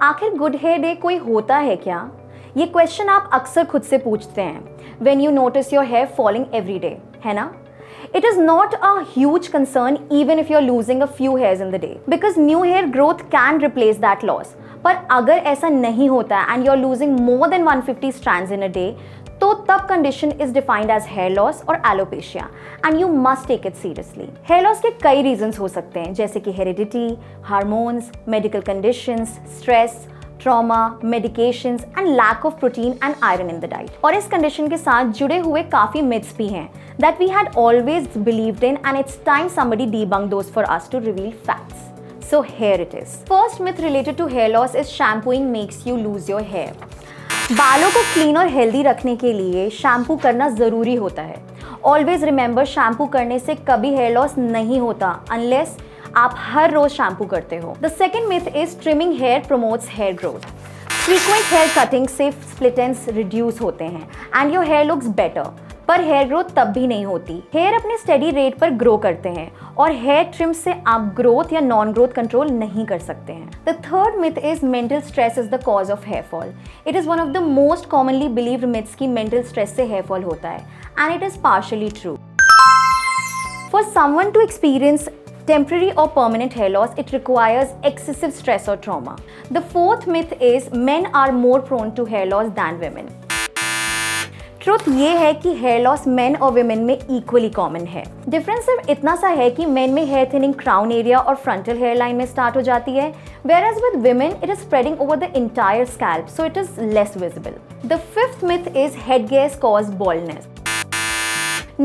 आखिर good hair day कोई होता है क्या? ये क्वेश्चन आप अक्सर खुद से पूछते हैं when you notice your hair falling every day, है ना? It is not a huge concern even if you're losing a few hairs in the day because new hair growth can replace that loss. पर अगर ऐसा नहीं होता and you're losing more than 150 strands in a day, तो तब condition is defined as hair loss or alopecia and you must take it seriously. Hair loss के कई reasons हो सकते हैं जैसे कि heredity, hormones, medical conditions, stress, trauma, medications and lack of protein and iron in the diet. और इस condition के साथ जुड़े हुए काफी myths भी हैं that we had always believed in and it's time somebody debunked those for us to reveal facts. So here it is. First myth related to hair loss is shampooing makes you lose your hair. बालों को clean और healthy रखने के लिए shampoo करना ज़रूरी होता है. ऑलवेज रिमेंबर शैम्पू करने से कभी हेयर लॉस नहीं होता अनलेस आप हर रोज शैम्पू करते हो. The second myth is trimming hair promotes hair growth. Frequent hair cutting से स्प्लिट एंड्स रिड्यूस होते हैं and your hair looks better, पर हेयर ग्रोथ तब भी नहीं होती. हेयर अपने स्टेडी रेट पर ग्रो करते हैं और हेयर ट्रिम से आप ग्रोथ या नॉन ग्रोथ कंट्रोल नहीं कर सकते हैं. The third myth is mental stress is the cause of hair fall. It is one of the most commonly believed myths कि मेंटल स्ट्रेस से हेयर फॉल होता है and it is partially true. For someone to experience temporary or permanent hair loss, it requires excessive stress or trauma. The fourth myth is men are more prone to hair loss than women. Truth ये है कि hair loss main और women में equally common है. Difference सिर्फ इतना सा है कि मेन में हेयर थिनिंग क्राउन एरिया और फ्रंटल हेयर लाइन में स्टार्ट हो जाती है, whereas with women it is spreading over the entire scalp, so it is less visible. The fifth myth is headgears cause baldness.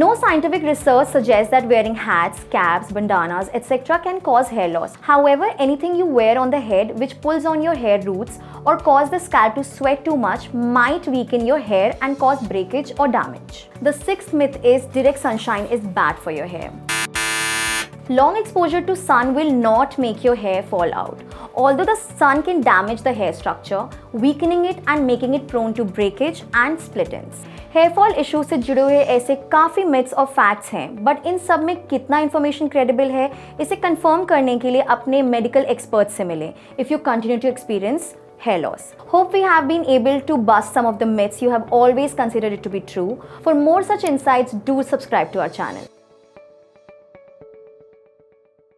No scientific research suggests that wearing hats, caps, bandanas, etc. can cause hair loss. However, anything you wear on the head which pulls on your hair roots or cause the scalp to sweat too much might weaken your hair and cause breakage or damage. The sixth myth is direct sunshine is bad for your hair. Long exposure to sun will not make your hair fall out. Although the sun can damage the hair structure, weakening it and making it prone to breakage and split ends. Hair fall issue से जुड़े हुए ऐसे काफ़ी myths और facts हैं, but in सब में कितना इन्फॉर्मेशन क्रेडिबल है इसे कंफर्म करने के लिए अपने मेडिकल एक्सपर्ट से मिलें if you continue to experience hair loss. Hope we have been able to bust some of the myths you have always considered it to be true. For more such insights, do subscribe to our channel.